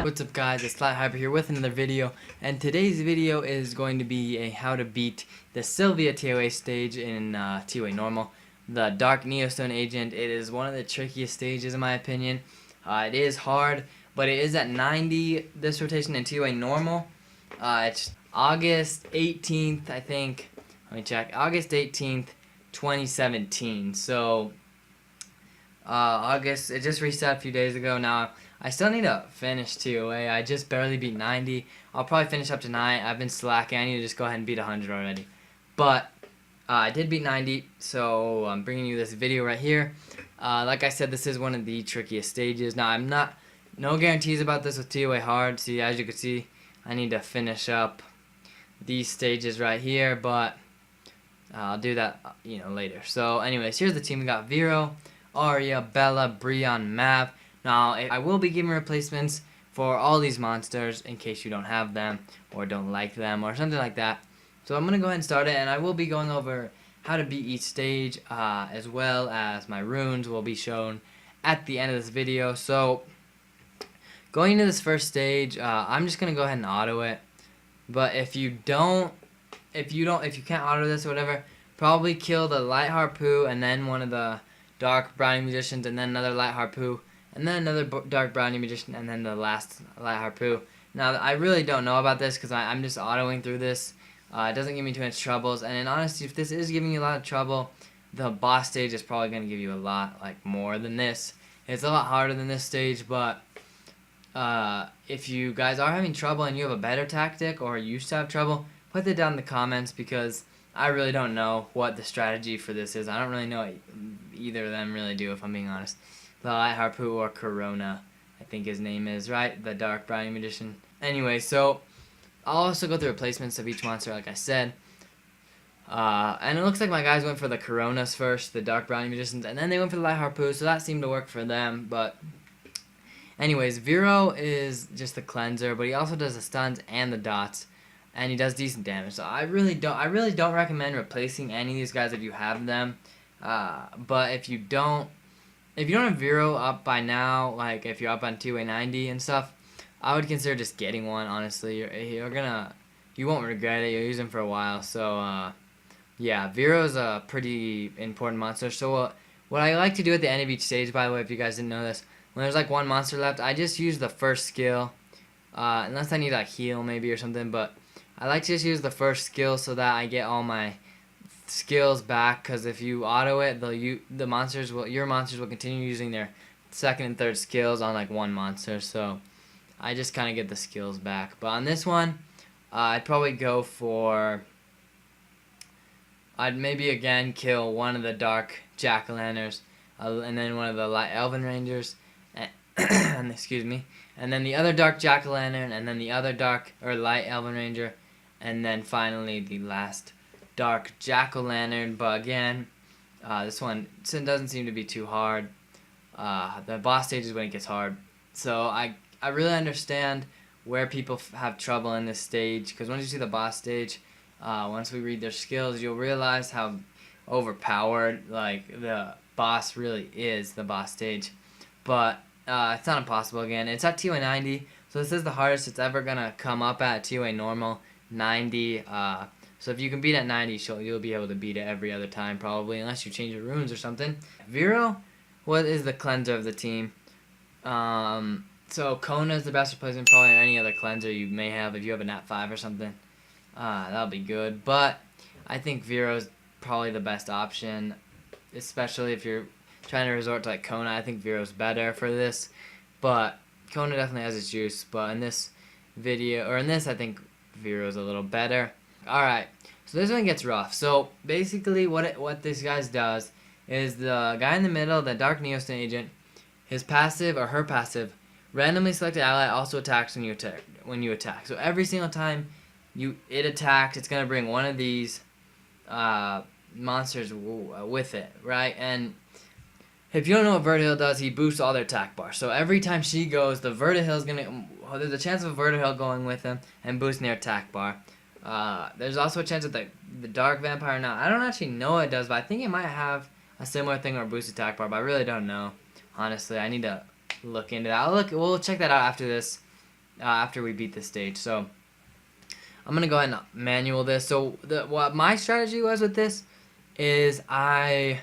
What's up guys, it's Flat Hyper here with another video, and today's video is going to be a how to beat the Sylvia ToA stage in ToA Normal, the Dark Neostone Agent. It is one of the trickiest stages in my opinion. It is hard, but it is at 90 this rotation in ToA Normal. It's August 18th, I think. Let me check. August 18th, 2017. So August, it just reset a few days ago. Now I still need to finish ToA. I just barely beat 90. I'll probably finish up tonight. I've been slacking. I need to just go ahead and beat 100 already. But I did beat 90, so I'm bringing you this video right here. Like I said, this is one of the trickiest stages. Now no guarantees about this with ToA hard. See, as you can see, I need to finish up these stages right here, but I'll do that later. So anyways, here's the team. We got Vero, Aria, Bella, Breon, Mav. Now, I will be giving replacements for all these monsters in case you don't have them or don't like them or something like that. So I'm going to go ahead and start it, and I will be going over how to beat each stage as well as my runes will be shown at the end of this video. So going into this first stage, I'm just going to go ahead and auto it. But if you can't auto this or whatever, probably kill the Light Harpoo and then one of the Dark Brownie Magicians and then another Light Harpoo and then another Dark Brownie Magician and then the last Light Harpoo. Now, I really don't know about this because I'm just autoing through this. It doesn't give me too much troubles, and in honesty, if this is giving you a lot of trouble, the boss stage is probably going to give you a lot more than this. It's a lot harder than this stage, but if you guys are having trouble and you have a better tactic or used to have trouble, put that down in the comments because I really don't know what the strategy for this is. I don't really know what either of them really do, if I'm being honest. The Light Harpoo or Corona, I think his name is, right? The Dark Brownie Magician. Anyway, so I'll also go through replacements of each monster, like I said. And it looks like my guys went for the Coronas first, the Dark Brownie Magicians, and then they went for the Light Harpoo, so that seemed to work for them. But anyways, Vero is just the cleanser, but he also does the stuns and the dots, and he does decent damage. So I really don't recommend replacing any of these guys if you have them. But if you don't have Vero up by now, like if you're up on ToA 90 and stuff, I would consider just getting one. Honestly, you won't regret it. You'll use him for a while. So yeah, Vero's a pretty important monster. So what I like to do at the end of each stage, by the way, if you guys didn't know this, when there's like one monster left, I just use the first skill, unless I need to heal maybe or something. But I like to just use the first skill so that I get all my skills back. Because if you auto it, your monsters will continue using their second and third skills on like one monster. So I just kind of get the skills back. But on this one, I'd probably go for, I'd maybe again kill one of the Dark Jack-o'-lanterns and then one of the Light Elven Rangers, and excuse me, and then the other Dark Jack-o'-lantern, and then the other Light Elven Ranger, and then finally the last Dark Jack-o'-lantern. But again, this one doesn't seem to be too hard. The boss stage is when it gets hard. So I really understand where people have trouble in this stage, because once you see the boss stage, once we read their skills, you'll realize how overpowered the boss really is, the boss stage. But it's not impossible. Again, it's at ToA 90, so this is the hardest it's ever gonna come up at ToA Normal 90. So if you can beat it at 90, you'll be able to beat it every other time probably, unless you change your runes or something. Vero is the cleanser of the team. So Kona is the best replacement probably on any other cleanser you may have if you have a Nat 5 or something. That'll be good. But I think Vero's probably the best option, especially if you're trying to resort to Kona. I think Vero's better for this, but Kona definitely has its juice. But in this video, or in this, I think Vero's a little better. Alright, so this one gets rough. So basically what this guy does is the guy in the middle, the Dark Neostone Agent, his passive or her passive, randomly selected ally also attacks when you attack. So every single time it attacks, it's gonna bring one of these monsters with it, right? And if you don't know what Verdehile does, he boosts all their attack bars. So every time she goes, the Verdehile's gonna, there's a chance of a Verdehile going with him and boosting their attack bar. There's also a chance that the Dark Vampire, now I don't actually know what it does, but I think it might have a similar thing or boost attack bar, but I really don't know. Honestly, I need to look into that. We'll check that out after this, after we beat this stage. So I'm gonna go ahead and manual this. So what my strategy was with this is I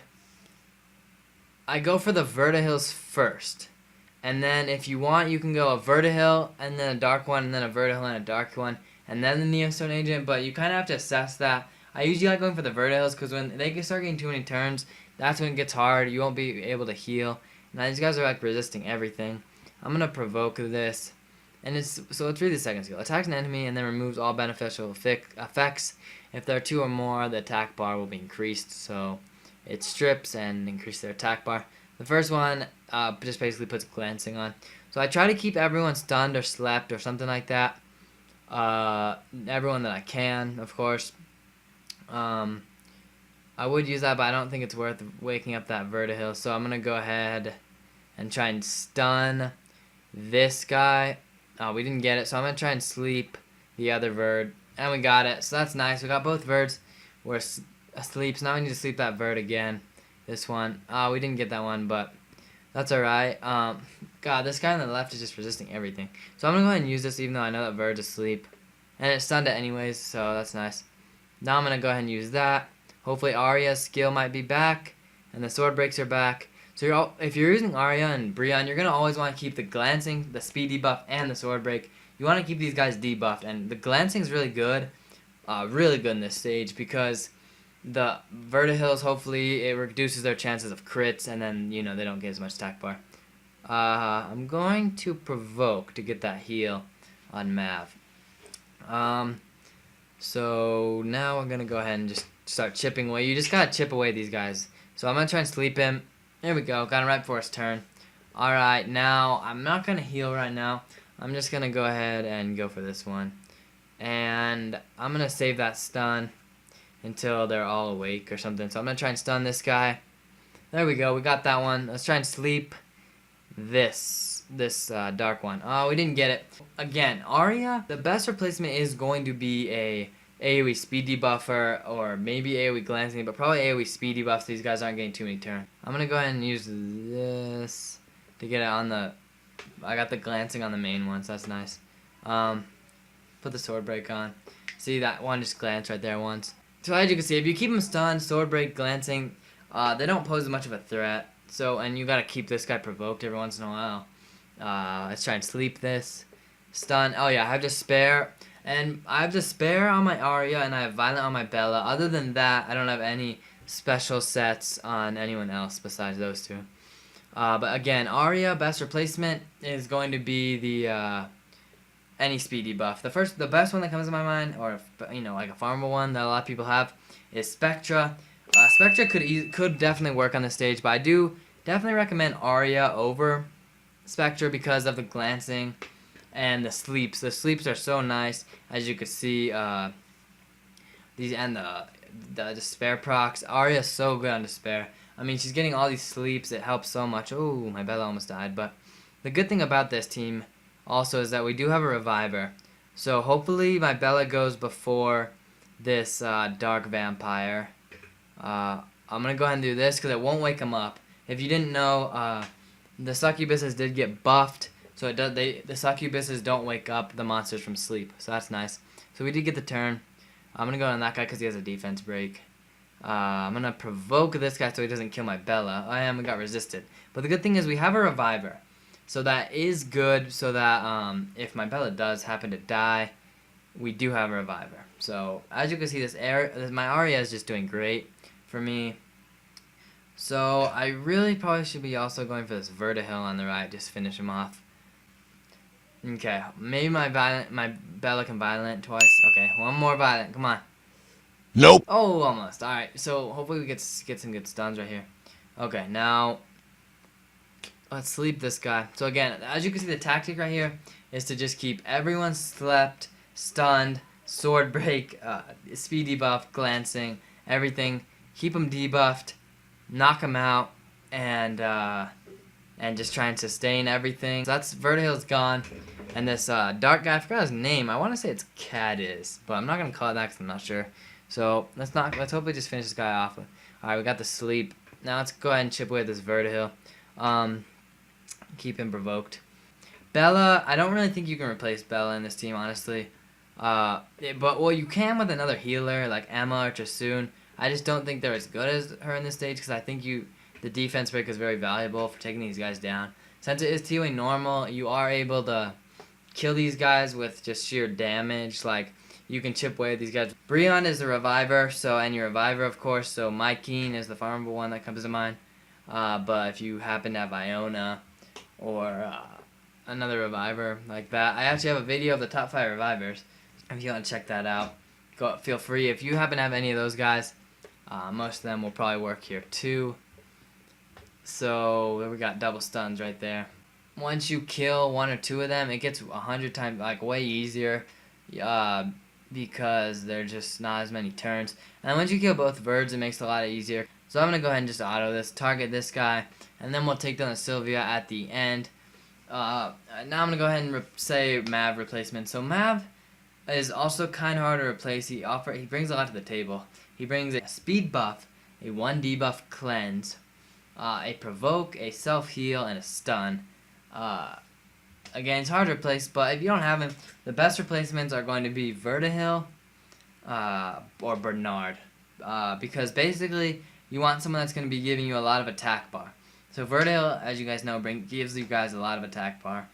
go for the Verdehills first. And then if you want, you can go a Verdehile and then a dark one and then a Verdehile and a dark one and then the Neostone Agent, but you kind of have to assess that. I usually like going for the Verdehills because when they can start getting too many turns, that's when it gets hard. You won't be able to heal. Now these guys are like resisting everything. I'm going to provoke this. And it's really the second skill. Attacks an enemy and then removes all beneficial effects. If there are 2 or more, the attack bar will be increased. So it strips and increases their attack bar. The first one just basically puts glancing on. So I try to keep everyone stunned or slept or something like that. Everyone that I can, of course. I would use that, but I don't think it's worth waking up that Verdehile. So I'm going to go ahead and try and stun this guy. We didn't get it, so I'm going to try and sleep the other Verd. And we got it, so that's nice. We got both Verds. We're asleep, so now we need to sleep that Verd again. This one. We didn't get that one, but that's alright. God, this guy on the left is just resisting everything. So I'm going to go ahead and use this, even though I know that Verd's asleep. And it stunned it anyways, so that's nice. Now I'm going to go ahead and use that. Hopefully Arya's skill might be back, and the sword breaks are back. So if you're using Arya and Brienne, you're going to always want to keep the glancing, the speed debuff, and the sword break. You want to keep these guys debuffed, and the glancing is really good in this stage because the Verdehills, hopefully it reduces their chances of crits, and then, you know, they don't get as much attack bar. I'm going to provoke to get that heal on Mav. So now we're going to go ahead and just start chipping away. You just got to chip away these guys. So I'm going to try and sleep him. There we go. Got him right before his turn. Alright, now I'm not going to heal right now. I'm just going to go ahead and go for this one. And I'm going to save that stun until they're all awake or something. So I'm going to try and stun this guy. There we go. We got that one. Let's try and sleep this dark one. Oh, we didn't get it. Again, Arya, the best replacement is going to be a AoE speed debuffer or maybe AoE glancing, but probably AoE speed debuff so these guys aren't getting too many turns. I'm going to go ahead and use this to get it on the... I got the glancing on the main one, so that's nice. Put the sword break on. See, that one just glanced right there once. So as you can see, if you keep them stunned, sword break, glancing, they don't pose as much of a threat. So, and you gotta keep this guy provoked every once in a while. Let's try and sleep this. Stun. Oh yeah, I have Despair. And I have Despair on my Arya and I have Violent on my Bella. Other than that, I don't have any special sets on anyone else besides those two. But again, Arya, best replacement is going to be the any speed debuff. The best one that comes to my mind, or you know, like a farmable one that a lot of people have, is Spectra. Spectra could definitely work on the stage, but I do definitely recommend Arya over Spectra because of the glancing and the sleeps. The sleeps are so nice, as you can see. These and the Despair procs. Arya is so good on Despair. I mean, she's getting all these sleeps. It helps so much. Oh, my Bella almost died. But the good thing about this team also is that we do have a Reviver. So hopefully my Bella goes before this Dark Vampire. I'm going to go ahead and do this because it won't wake him up. If you didn't know, the Succubuses did get buffed. So the Succubuses don't wake up the monsters from sleep. So that's nice. So we did get the turn. I'm going to go on that guy because he has a defense break. I'm going to provoke this guy so he doesn't kill my Bella. We got resisted. But the good thing is we have a Reviver. So that is good so that if my Bella does happen to die, we do have a Reviver. So as you can see, my Arya is just doing great for me. So I really probably should be also going for this Verdehile on the right, just finish him off. Okay, maybe my Bella can Violent twice. Okay, one more Violent, come on. Nope. Oh, almost. Alright, so hopefully we get some good stuns right here. Okay, now let's sleep this guy. So again, as you can see, the tactic right here is to just keep everyone slept, stunned, sword break, speed debuff, glancing, everything. Keep them debuffed, knock them out, and just try and sustain everything. So that's Verdehile's gone. And this dark guy, I forgot his name. I want to say it's Cadiz, but I'm not gonna call it that because I'm not sure. So let's hopefully just finish this guy off. All right, we got the sleep. Now let's go ahead and chip away at this Verdehile. keep him provoked. Bella, I don't really think you can replace Bella in this team, honestly. Well, you can with another healer like Emma or Trasoon. I just don't think they're as good as her in this stage because I think the defense break is very valuable for taking these guys down. Since it is ToA Normal, you are able to kill these guys with just sheer damage. Like, you can chip away at these guys. Breon is the reviver, and your reviver, of course, so Mykeen is the farmable one that comes to mind. But if you happen to have Iona or another reviver like that, I actually have a video of the top 5 revivers. If you want to check that out, feel free. If you happen to have any of those guys, most of them will probably work here too. So we got double stuns right there. Once you kill 1 or 2 of them, it gets 100 times like way easier, because they're just not as many turns. And once you kill both birds, it makes it a lot easier. So I'm gonna go ahead and just auto this, target this guy, and then we'll take down the Sylvia at the end. Now I'm gonna go ahead and say Mav replacement. So Mav is also kind of hard to replace. He brings a lot to the table. He brings a speed buff, a 1 debuff cleanse, a provoke, a self heal, and a stun. Again, it's hard to replace, but if you don't have him, the best replacements are going to be Verdehile or Bernard, because basically you want someone that's going to be giving you a lot of attack bar. So Verdehile, as you guys know, gives you guys a lot of attack bar.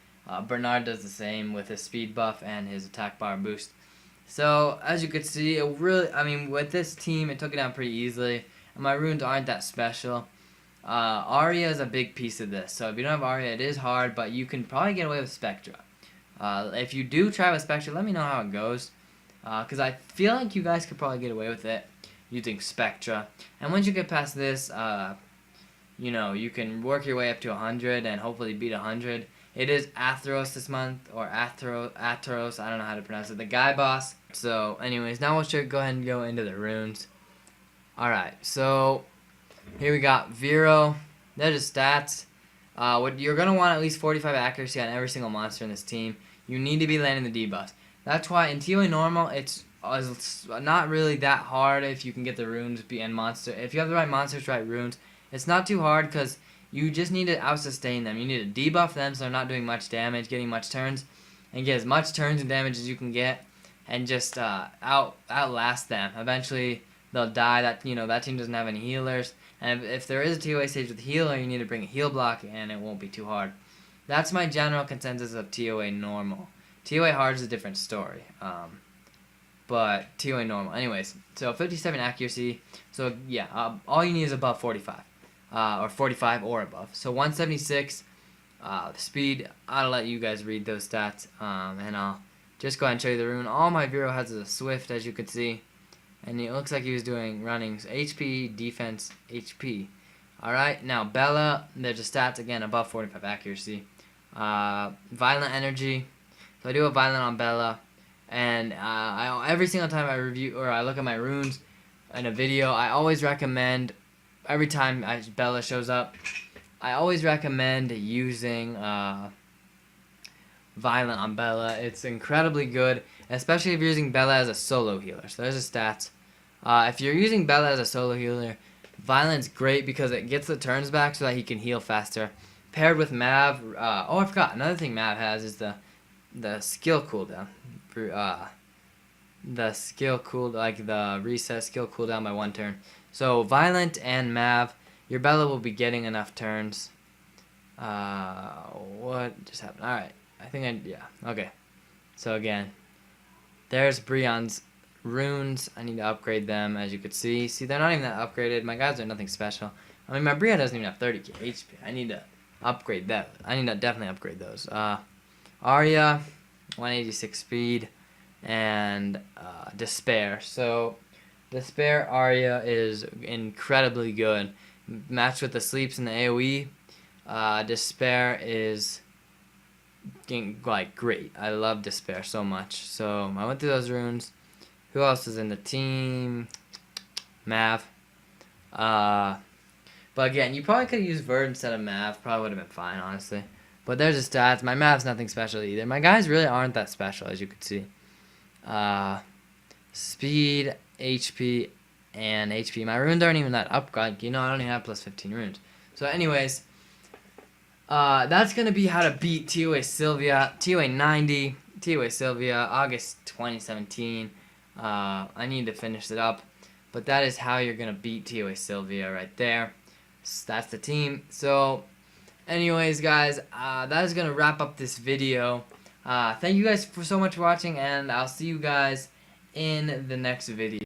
Bernard does the same with his speed buff and his attack bar boost. So as you can see, with this team, it took it down pretty easily. And my runes aren't that special. Arya is a big piece of this. So if you don't have Arya, it is hard, but you can probably get away with Spectra. If you do try with Spectra, let me know how it goes. Because I feel like you guys could probably get away with it using Spectra. And once you get past this, you can work your way up to 100 and hopefully beat 100. It is Atheros this month, or Atheros, I don't know how to pronounce it, the guy boss. So anyways, now we'll go ahead and go into the runes. Alright, so here we got Vero. There's his stats. You're going to want at least 45 accuracy on every single monster in this team. You need to be landing the debuffs. That's why in ToA Normal, it's not really that hard if you can get the runes and monster. If you have the right monsters, right runes, it's not too hard because you just need to out-sustain them. You need to debuff them so they're not doing much damage, getting much turns, and get as much turns and damage as you can get, and just outlast them. Eventually, they'll die. That team doesn't have any healers, and if there is a ToA stage with a healer, you need to bring a heal block, and it won't be too hard. That's my general consensus of ToA Normal. ToA Hard is a different story, but ToA Normal. Anyways, so 57 accuracy. So yeah, all you need is above 45. Or 45 or above. So 176 speed. I'll let you guys read those stats, and I'll just go ahead and show you the rune. All my Vero has is a Swift, as you can see, and it looks like he was doing running HP, defense, HP. Alright, now Bella, there's the stats again above 45 accuracy. Violent energy. So I do a violent on Bella, and every single time I review or I look at my runes in a video, I always recommend. Every time Bella shows up, I always recommend using Violent on Bella. It's incredibly good, especially if you're using Bella as a solo healer. So there's the stats. If you're using Bella as a solo healer, Violent's great because it gets the turns back so that he can heal faster. Paired with Mav, I forgot, another thing Mav has is the skill cooldown. The skill the reset skill cooldown by 1 turn. So Violent and Mav, your Bella will be getting enough turns. What just happened? Alright, okay. So again, there's Breon's runes. I need to upgrade them, as you could see. See, they're not even that upgraded. My guys are nothing special. My Breon doesn't even have 30k HP. I need to upgrade that. I need to definitely upgrade those. Arya, 186 speed, and Despair. So Despair Arya is incredibly good. Matched with the sleeps and the AoE, Despair is great. I love Despair so much. So I went through those runes. Who else is in the team? Mav. But again, you probably could have used Verd instead of Mav. Probably would have been fine, honestly. But there's the stats. My Mav's nothing special either. My guys really aren't that special, as you can see. Speed, HP, and HP. My runes aren't even that upgrade. I don't even have plus 15 runes. So anyways, That's gonna be how to beat ToA Sylvia, ToA 90, ToA Sylvia, August 2017. I need to finish it up, but that is how you're gonna beat ToA Sylvia right there. So that's the team. So, anyways, guys, that is gonna wrap up this video. Thank you guys so much for watching, and I'll see you guys in the next video.